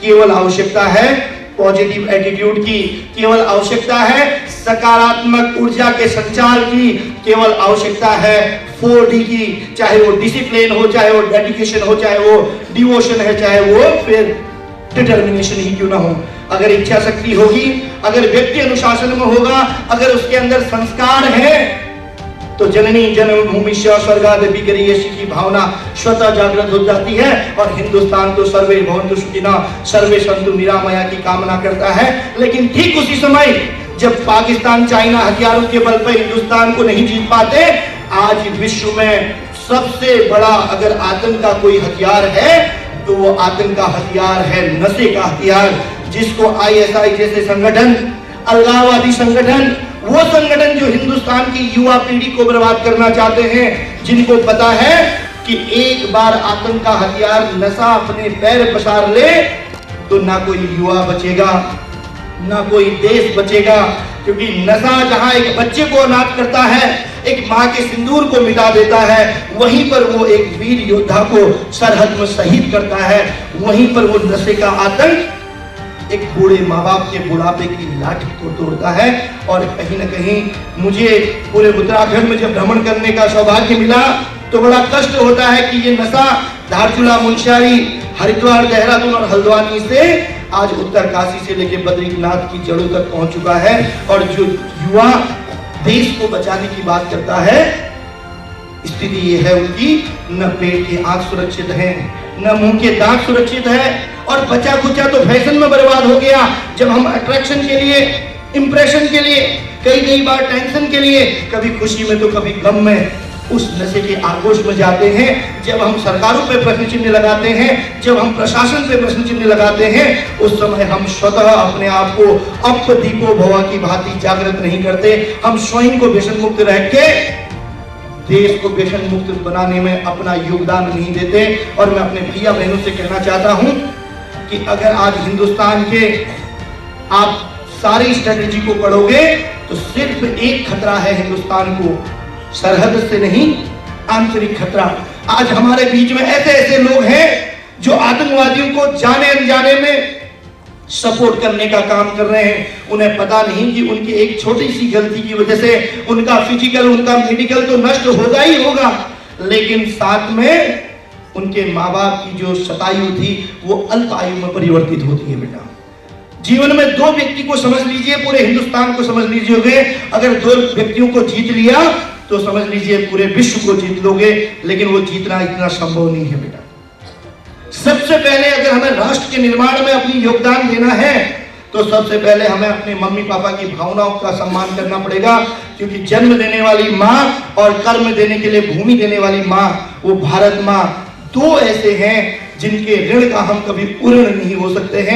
केवल आवश्यकता है पॉजिटिव एटीट्यूड की, केवल आवश्यकता है सकारात्मक ऊर्जा के संचार की, केवल आवश्यकता है 4D की, चाहे वो डिसिप्लिन हो, चाहे वो डेडिकेशन हो, चाहे वो डिवोशन है, चाहे वो फिर डिटर्मिनेशन ही क्यों ना हो। अगर इच्छा शक्ति होगी, अगर व्यक्ति अनुशासन में होगा, अगर उसके अंदर संस्कार है, तो जननी जन्मभूमि स्वर्गादपि गरीयसी की भावना स्वतः जागृत हो जाती है और हिंदुस्तान तो सर्वे भवन्तु सुखिनः सर्वे सन्तु निरामया की कामना करता है। लेकिन ठीक उसी समय जब पाकिस्तान चाइना हथियारों के बल पर हिंदुस्तान को नहीं जीत पाते, आज विश्व में सबसे बड़ा अगर आतंक का कोई हथियार है तो वो आतंक का हथियार है नशे का हथियार, जिसको ISI जैसे संगठन, अलगाववादी संगठन, वो संगठन जो हिंदुस्तान की युवा पीढ़ी को बर्बाद करना चाहते हैं, जिनको पता है कि एक बार आतंक का हथियार नशा अपने पैर पसार ले तो ना कोई युवा बचेगा, ना कोई देश बचेगा। क्योंकि नशा जहां एक बच्चे को अनाथ करता है, एक माँ के सिंदूर को मिटा देता है, वहीं पर वो एक वीर योद्धा को सरहद में शहीद करता है, वहीं पर वो नशे का आतंक एक बूढ़े माँ बाप के बुढ़ापे की लाठी को तोड़ता है। और कहीं न कहीं मुझे पूरे उत्तराखंड में जब भ्रमण करने का सौभाग्य मिला तो बड़ा कष्ट होता है कि ये नशा धारचूला, मुनस्यारी, हरिद्वार, देहरादून और हल्द्वानी से आज उत्तरकाशी से लेकर बद्रीनाथ की जड़ों तक पहुंच चुका है। और जो युवा देश को बचाने की बात करता है, स्थिति ये है उनकी, न पेट के आंख सुरक्षित है, न मुंह के दांत सुरक्षित है, और बचा कुचा तो फैशन में बर्बाद हो गया। जब हम अट्रैक्शन के लिए, इंप्रेशन के लिए, कई बार टेंशन के लिए, कभी खुशी में तो कभी गम में उस नशे के आगोश में जाते हैं। जब हम सरकारों पे प्रश्न चिन्ह लगाते हैं, जब हम प्रशासन पे प्रश्न चिन्ह लगाते हैं, उस समय हम स्वतः अपने आप को अप दीपो भवा की भांति जागृत नहीं करते। हम स्वयं को व्यसन मुक्त रह के देश को व्यसन मुक्त बनाने में अपना योगदान नहीं देते। और मैं अपने भैया बहनों से कहना चाहता हूं कि अगर आज हिंदुस्तान के आप सारी स्ट्रेटेजी को पढ़ोगे तो सिर्फ एक खतरा है हिंदुस्तान को, सरहद से नहीं, आंतरिक खतरा। आज हमारे बीच में ऐसे ऐसे लोग हैं जो आतंकवादियों को जाने अनजाने में सपोर्ट करने का काम कर रहे हैं। उन्हें पता नहीं कि उनकी एक छोटी सी गलती की वजह से उनका फिजिकल, उनका मेडिकल तो नष्ट होगा ही होगा, लेकिन साथ में उनके माँ बाप की जो शतायु थी वो अल्प आयु में परिवर्तित होती है। बेटा, जीवन में दो व्यक्ति को समझ लीजिए, पूरे हिंदुस्तान को समझ लीजिए। अगर दो व्यक्तियों को जीत लिया तो समझ लीजिए पूरे विश्व को जीत लोगे, लेकिन वो जीतना इतना संभव नहीं है। बेटा, सबसे पहले अगर हमें राष्ट्र के निर्माण में अपनी योगदान देना है तो सबसे पहले हमें अपने मम्मी पापा की भावनाओं का सम्मान करना पड़ेगा। क्योंकि जन्म देने वाली माँ और कर्म देने के लिए भूमि देने वाली माँ, वो भारत माँ, दो ऐसे हैं जिनके ऋण का हम कभी पूर्ण नहीं हो सकते हैं।